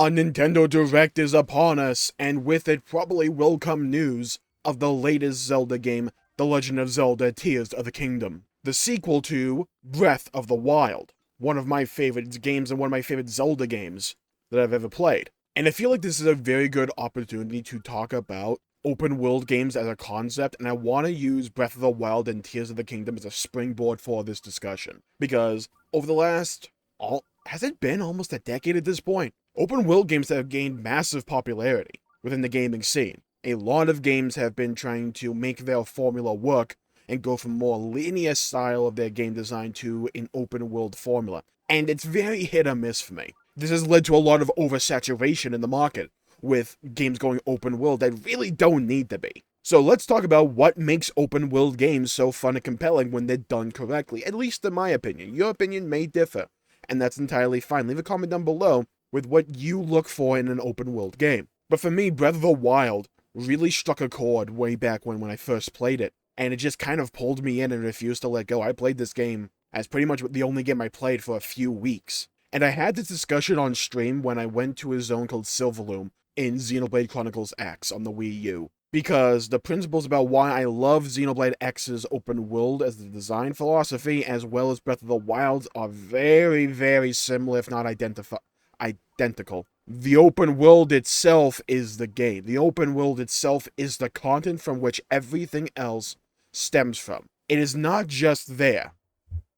A Nintendo Direct is upon us, and with it probably will come news of the latest Zelda game, The Legend of Zelda Tears of the Kingdom, the sequel to Breath of the Wild, one of my favorite games and one of my favorite Zelda games that I've ever played. And I feel like this is a very good opportunity to talk about open world games as a concept, and I want to use Breath of the Wild and Tears of the Kingdom as a springboard for this discussion. Because over the last, has it been almost a decade at this point? Open world games have gained massive popularity within the gaming scene. A lot of games have been trying to make their formula work and go from more linear style of their game design to an open world formula. And it's very hit or miss for me. This has led to a lot of oversaturation in the market, with games going open world that really don't need to be. So let's talk about what makes open world games so fun and compelling when they're done correctly, at least in my opinion. Your opinion may differ, and that's entirely fine. Leave a comment down below with what you look for in an open world game. But for me, Breath of the Wild really struck a chord way back when I first played it, and it just kind of pulled me in and refused to let go. I played this game as pretty much the only game I played for a few weeks. And I had this discussion on stream when I went to a zone called Silverloom in Xenoblade Chronicles X on the Wii U. Because the principles about why I love Xenoblade X's open world as the design philosophy, as well as Breath of the Wild, are very, very similar, if not identical. The open world itself is the game. The open world itself is the content from which everything else stems from. It is not just there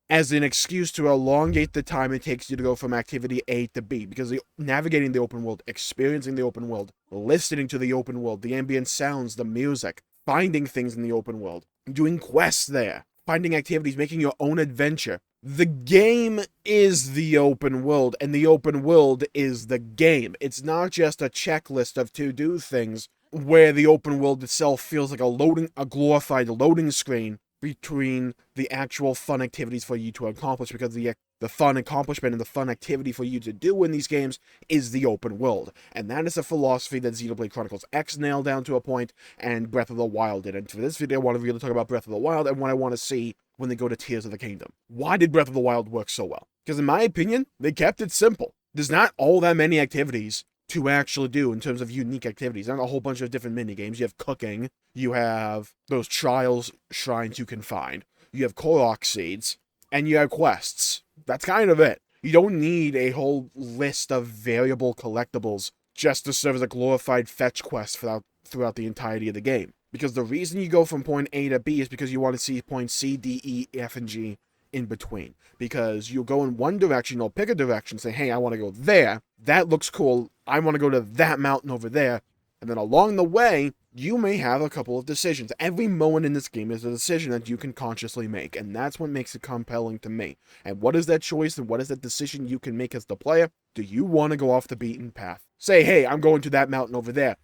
as an excuse to elongate the time it takes you to go from activity A to B, because navigating the open world, experiencing the open world, listening to the open world, the ambient sounds, the music, finding things in the open world, doing quests there, finding activities, making your own adventure. The game is the open world, and the open world is the game. It's not just a checklist of to-do things where the open world itself feels like a glorified loading screen between the actual fun activities for you to accomplish, because the fun accomplishment and the fun activity for you to do in these games is the open world. And that is a philosophy that Xenoblade Chronicles X nailed down to a point, and Breath of the Wild did. And for this video, I want to really talk about Breath of the Wild and what I want to see when they go to Tears of the Kingdom. Why did Breath of the Wild work so well? Because in my opinion, they kept it simple. There's not all that many activities to actually do in terms of unique activities. There's a whole bunch of different mini games. You have cooking, you have those trials shrines you can find, you have Korok seeds, and you have quests. That's kind of it. You don't need a whole list of variable collectibles just to serve as a glorified fetch quest throughout the entirety of the game. Because the reason you go from point A to B is because you want to see points C, D, E, F, and G in between. Because you'll go in one direction, you'll pick a direction, say, hey, I want to go there. That looks cool. I want to go to that mountain over there. And then along the way, you may have a couple of decisions. Every moment in this game is a decision that you can consciously make. And that's what makes it compelling to me. And what is that choice and what is that decision you can make as the player? Do you want to go off the beaten path? Say, hey, I'm going to that mountain over there.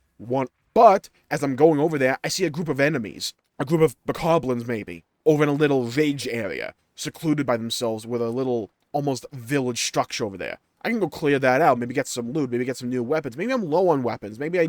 But as I'm going over there, I see a group of enemies. A group of bokoblins, maybe. Over in a little ridge area, secluded by themselves with a little, almost village structure over there. I can go clear that out, maybe get some loot, maybe get some new weapons. Maybe I'm low on weapons, maybe I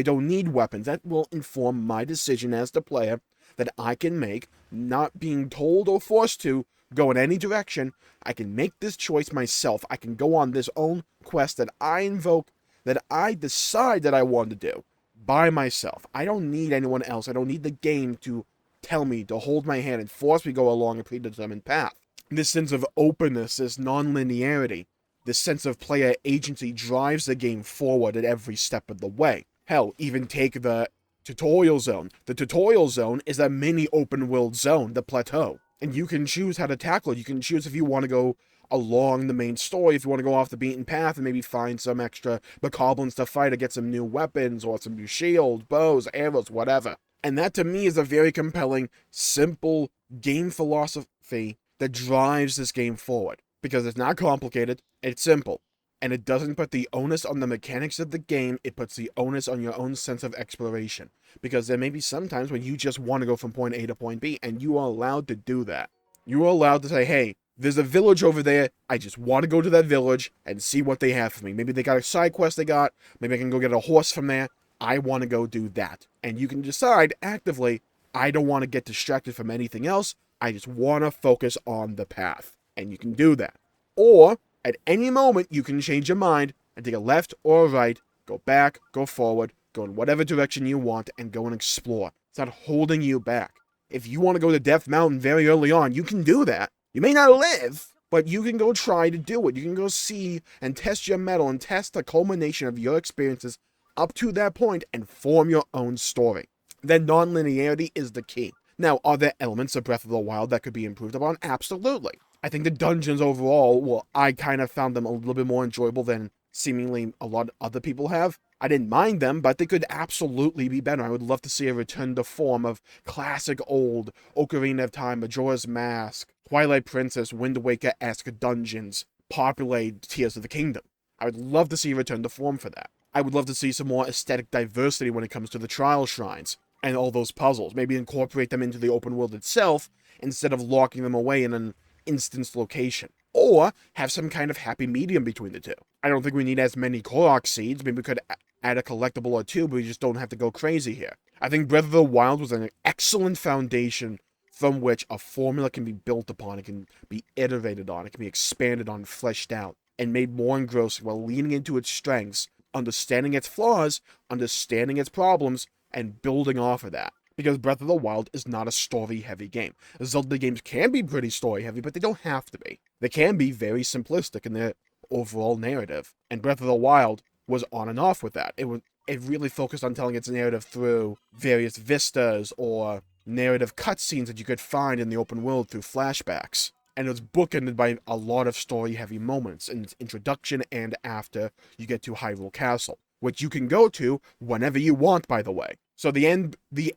don't need weapons. That will inform my decision as the player that I can make, not being told or forced to go in any direction. I can make this choice myself. I can go on this own quest that I invoke, that I decide that I want to do by myself. I don't need anyone else. I don't need the game to tell me, to hold my hand and force me to go along a predetermined path. This sense of openness, this non-linearity, this sense of player agency drives the game forward at every step of the way. Hell, even take the tutorial zone. The tutorial zone is a mini open world zone, the plateau. And you can choose how to tackle it. You can choose if you want to go along the main story, if you want to go off the beaten path and maybe find some extra bokoblins to fight or get some new weapons or some new shield, bows, arrows, whatever. And that to me is a very compelling, simple game philosophy that drives this game forward. Because it's not complicated, it's simple. And it doesn't put the onus on the mechanics of the game, it puts the onus on your own sense of exploration. Because there may be some times when you just want to go from point A to point B, and you are allowed to do that. You are allowed to say, hey, there's a village over there, I just want to go to that village and see what they have for me. Maybe they got a side quest they got, maybe I can go get a horse from there. I want to go do that. And you can decide actively, I don't want to get distracted from anything else. I just want to focus on the path. And you can do that. Or, at any moment, you can change your mind and take a left or a right, go back, go forward, go in whatever direction you want, and go and explore. It's not holding you back. If you want to go to Death Mountain very early on, you can do that. You may not live, but you can go try to do it. You can go see and test your mettle and test the culmination of your experiences up to that point and form your own story. Then non-linearity is the key. Now, are there elements of Breath of the Wild that could be improved upon? Absolutely. I think the dungeons overall, well, I kind of found them a little bit more enjoyable than seemingly a lot of other people have. I didn't mind them, but they could absolutely be better. I would love to see a return to form of classic old Ocarina of Time, Majora's Mask, Twilight Princess, Wind Waker-esque dungeons populate Tears of the Kingdom. I would love to see a return to form for that. I would love to see some more aesthetic diversity when it comes to the trial shrines and all those puzzles. Maybe incorporate them into the open world itself instead of locking them away in an instance location. Or have some kind of happy medium between the two. I don't think we need as many Korok seeds. Maybe we could add a collectible or two, but we just don't have to go crazy here. I think Breath of the Wild was an excellent foundation from which a formula can be built upon. It can be iterated on. It can be expanded on, fleshed out, and made more engrossing while leaning into its strengths, understanding its flaws, understanding its problems, and building off of that. Because Breath of the Wild is not a story-heavy game. Zelda games can be pretty story-heavy, but they don't have to be. They can be very simplistic in their overall narrative. And Breath of the Wild was on and off with that. It really focused on telling its narrative through various vistas or narrative cutscenes that you could find in the open world through flashbacks. And it was bookended by a lot of story-heavy moments in its introduction and after you get to Hyrule Castle, which you can go to whenever you want, by the way. So the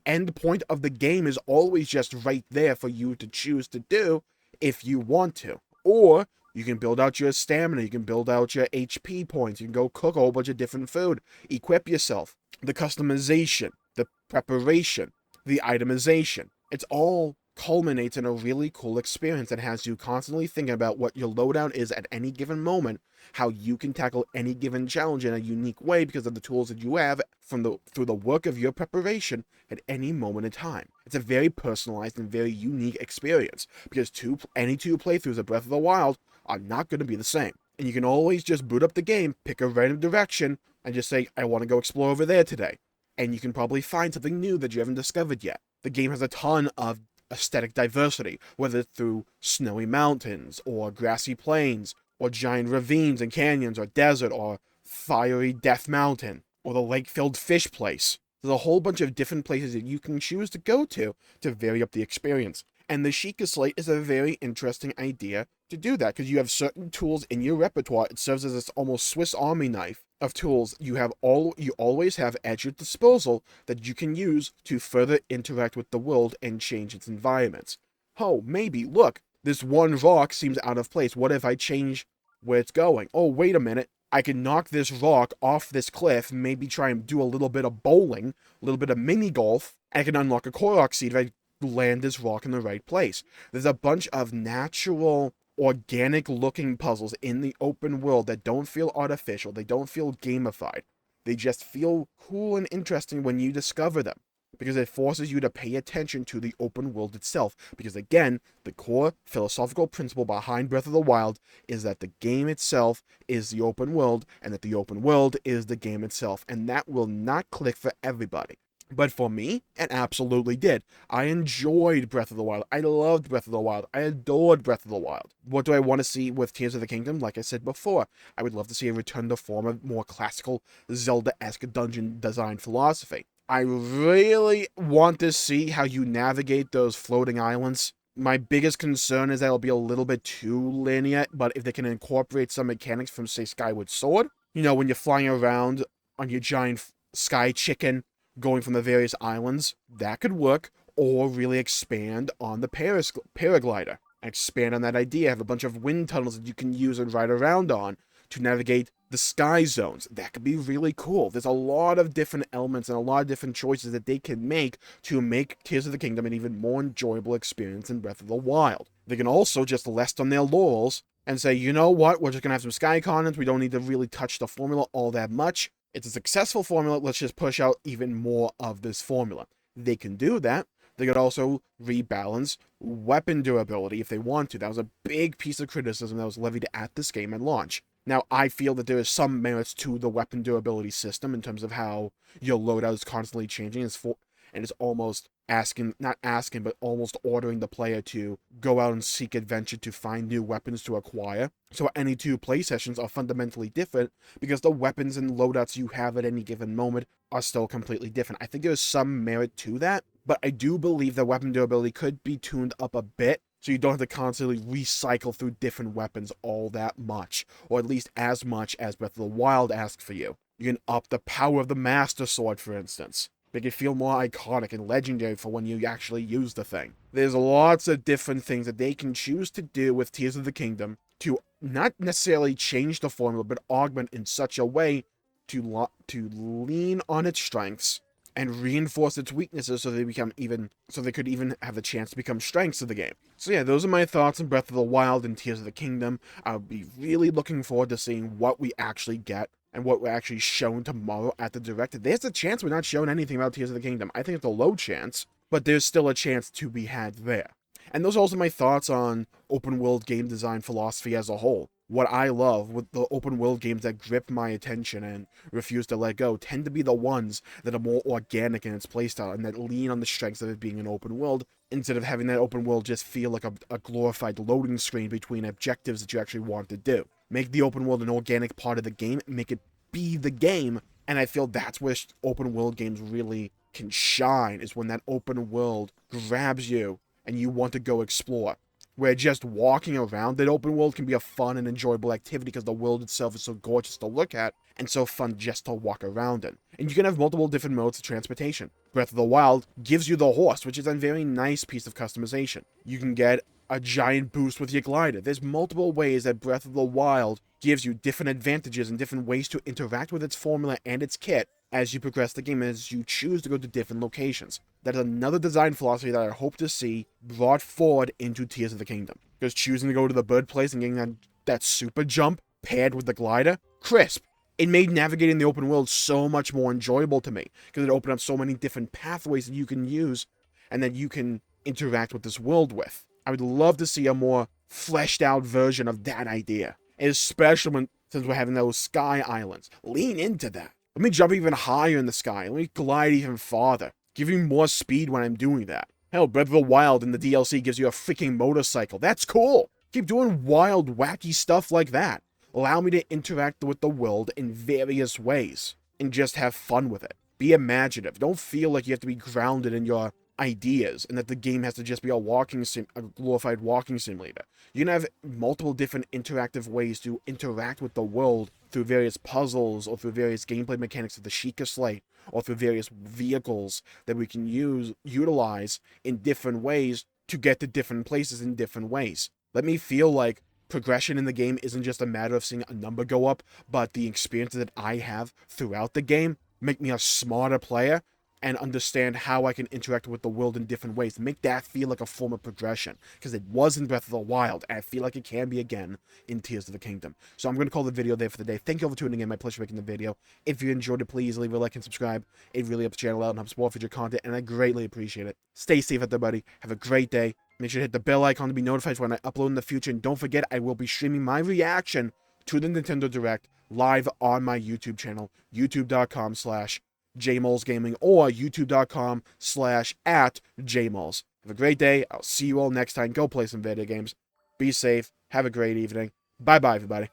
end point of the game is always just right there for you to choose to do if you want to. Or you can build out your stamina, you can build out your HP points, you can go cook a whole bunch of different food, equip yourself. The customization, the preparation, the itemization. It's all culminates in a really cool experience that has you constantly thinking about what your loadout is at any given moment, how you can tackle any given challenge in a unique way because of the tools that you have through the work of your preparation at any moment in time. It's a very personalized and very unique experience because any two playthroughs of Breath of the Wild are not going to be the same. And you can always just boot up the game, pick a random direction, and just say, I want to go explore over there today. And you can probably find something new that you haven't discovered yet. The game has a ton of aesthetic diversity, whether it's through snowy mountains, or grassy plains, or giant ravines and canyons, or desert, or fiery Death Mountain, or the lake-filled fish place. There's a whole bunch of different places that you can choose to go to vary up the experience. And the Sheikah Slate is a very interesting idea to do that, because you have certain tools in your repertoire. It serves as this almost Swiss Army knife of tools you always have at your disposal that you can use to further interact with the world and change its environments. Oh, maybe, look, this one rock seems out of place. What if I change where it's going? Oh, wait a minute. I can knock this rock off this cliff, maybe try and do a little bit of bowling, a little bit of mini golf, and I can unlock a Korok seed if I land this rock in the right place. There's a bunch of natural, organic-looking puzzles in the open world that don't feel artificial, they don't feel gamified. They just feel cool and interesting when you discover them, because it forces you to pay attention to the open world itself. Because again, the core philosophical principle behind Breath of the Wild is that the game itself is the open world, and that the open world is the game itself, and that will not click for everybody. But for me, it absolutely did. I enjoyed Breath of the Wild. I loved Breath of the Wild. I adored Breath of the Wild. What do I want to see with Tears of the Kingdom? Like I said before, I would love to see a return to form of more classical Zelda-esque dungeon design philosophy. I really want to see how you navigate those floating islands. My biggest concern is that it'll be a little bit too linear, but if they can incorporate some mechanics from, say, Skyward Sword, when you're flying around on your giant sky chicken, going from the various islands, that could work. Or really expand on the paraglider. Expand on that idea. Have a bunch of wind tunnels that you can use and ride around on to navigate the sky zones. That could be really cool. There's a lot of different elements and a lot of different choices that they can make to make Tears of the Kingdom an even more enjoyable experience than Breath of the Wild. They can also just rest on their laurels and say, you know what, we're just going to have some sky continents. We don't need to really touch the formula all that much. It's a successful formula. Let's just push out even more of this formula. They can do that. They could also rebalance weapon durability if they want to. That was a big piece of criticism that was levied at this game at launch. Now, I feel that there is some merits to the weapon durability system in terms of how your loadout is constantly changing. And it's almost not asking, but almost ordering the player to go out and seek adventure to find new weapons to acquire. So any two play sessions are fundamentally different because the weapons and loadouts you have at any given moment are still completely different. I think there's some merit to that, but I do believe that weapon durability could be tuned up a bit so you don't have to constantly recycle through different weapons all that much, or at least as much as Breath of the Wild asks for you. You can up the power of the Master Sword, for instance. Make it feel more iconic and legendary for when you actually use the thing. There's lots of different things that they can choose to do with Tears of the Kingdom to not necessarily change the formula, but augment in such a way to lean on its strengths and reinforce its weaknesses so they could even have the chance to become strengths of the game. So yeah, those are my thoughts on Breath of the Wild and Tears of the Kingdom. I'll be really looking forward to seeing what we actually get and what we're actually shown tomorrow at the Direct. There's a chance we're not shown anything about Tears of the Kingdom. I think it's a low chance, but there's still a chance to be had there. And those are also my thoughts on open world game design philosophy as a whole. What I love with the open world games that grip my attention and refuse to let go tend to be the ones that are more organic in its playstyle and that lean on the strengths of it being an open world, instead of having that open world just feel like a glorified loading screen between objectives that you actually want to do. Make the open world an organic part of the game, make it be the game, and I feel that's where open world games really can shine, is when that open world grabs you and you want to go explore. Where just walking around that open world can be a fun and enjoyable activity because the world itself is so gorgeous to look at and so fun just to walk around in. And you can have multiple different modes of transportation. Breath of the Wild gives you the horse, which is a very nice piece of customization. You can get a giant boost with your glider. There's multiple ways that Breath of the Wild gives you different advantages and different ways to interact with its formula and its kit as you progress the game, as you choose to go to different locations. That is another design philosophy that I hope to see brought forward into Tears of the Kingdom. Because choosing to go to the bird place and getting that super jump paired with the glider, crisp. It made navigating the open world so much more enjoyable to me, because it opened up so many different pathways that you can use and that you can interact with this world with. I would love to see a more fleshed out version of that idea, especially since we're having those sky islands. Lean into that. Let me jump even higher in the sky. Let me glide even farther. Give me more speed when I'm doing that. Hell, Breath of the Wild in the DLC gives you a freaking motorcycle. That's cool. Keep doing wild, wacky stuff like that. Allow me to interact with the world in various ways and just have fun with it. Be imaginative. Don't feel like you have to be grounded in your ideas and that the game has to just be a glorified walking simulator. You can have multiple different interactive ways to interact with the world through various puzzles or through various gameplay mechanics of the Sheikah Slate or through various vehicles that we can utilize in different ways to get to different places in different ways. Let me feel like progression in the game isn't just a matter of seeing a number go up, but the experiences that I have throughout the game make me a smarter player and understand how I can interact with the world in different ways. Make that feel like a form of progression, because it was in Breath of the Wild, and I feel like it can be again in Tears of the Kingdom. So I'm going to call the video there for the day. Thank you all for tuning in. My pleasure making the video. If you enjoyed it, please leave a like and subscribe. It really helps the channel out and helps more future content, and I greatly appreciate it. Stay safe out there, buddy. Have a great day. Make sure to hit the bell icon to be notified when I upload in the future, and don't forget, I will be streaming my reaction to the Nintendo Direct live on my YouTube channel, youtube.com/Jmulls Gaming or youtube.com/@Jmulls. Have a great day. I'll see you all next time. Go play some video games. Be safe. Have a great evening. Bye-bye, everybody.